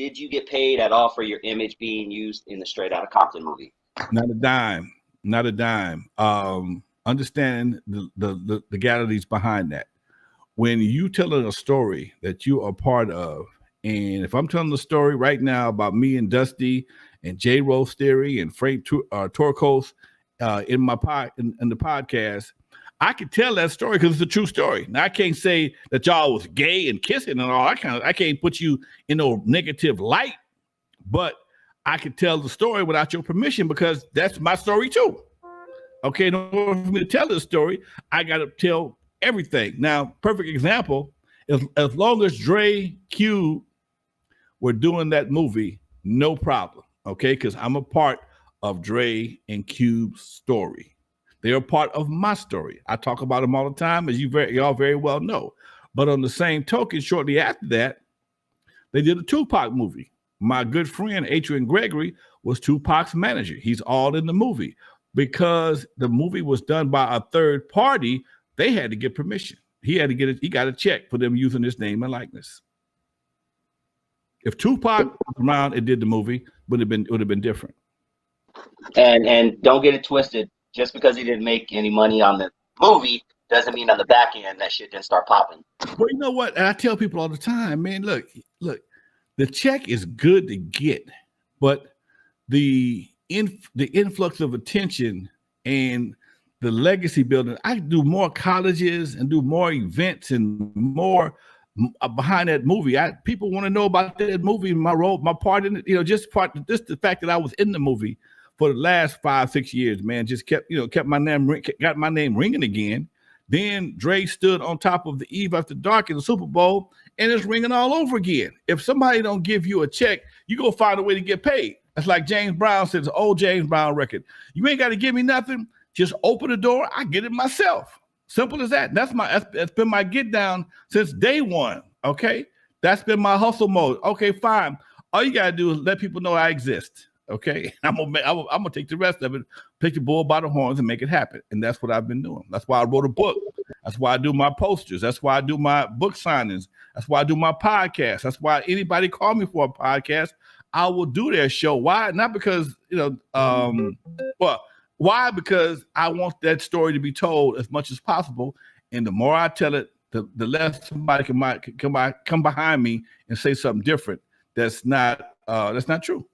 did you get paid at all for your image being used in the Straight Outta Compton movie? Not a dime. Not a dime. Understand the legalities behind that. When you telling a story that you are part of, and if I'm telling the story right now about me and Dusty and J Rose Theory and Frank Torcos in the podcast, I can tell that story because it's a true story. Now I can't say that y'all was gay and kissing and all. I can't put you in no negative light, but I can tell the story without your permission because that's my story too. Okay, in order for me to tell this story, I got to tell everything. Now, perfect example, as long as Dre, Q were doing that movie, no problem, okay? Because I'm a part of Dre and Cube's story. They are part of my story. I talk about them all the time, as y'all very well know. But on the same token, shortly after that, they did a Tupac movie. My good friend, Adrian Gregory, was Tupac's manager. He's all in the movie. Because the movie was done by a third party, they had to get permission. He had to get it. He got a check for them using his name and likeness. If Tupac was around and did the movie, would have been different. And don't get it twisted. Just because he didn't make any money on the movie doesn't mean on the back end that shit didn't start popping. Well, you know what? And I tell people all the time, man, look, the check is good to get, but the influx of attention and the legacy building. I do more colleges and do more events and more behind that movie. People want to know about that movie, my role, my part in it. Just the fact that I was in the movie for the last 5-6 years, man, just kept my name got my name ringing again. Then Dre stood on top of the Eve After Dark in the Super Bowl, and it's ringing all over again. If somebody don't give you a check, you go find a way to get paid. That's like James Brown said, the old James Brown record. You ain't got to give me nothing. Just open the door. I get it myself. Simple as that. That's been my get down since day one. Okay. That's been my hustle mode. Okay, fine. All you got to do is let people know I exist. Okay. I'm gonna take the rest of it, pick the bull by the horns and make it happen. And that's what I've been doing. That's why I wrote a book. That's why I do my posters. That's why I do my book signings. That's why I do my podcast. That's why anybody call me for a podcast, I will do their show. Why? Not because, why? Because I want that story to be told as much as possible. And the more I tell it, the less somebody can come behind me and say something different that's not true.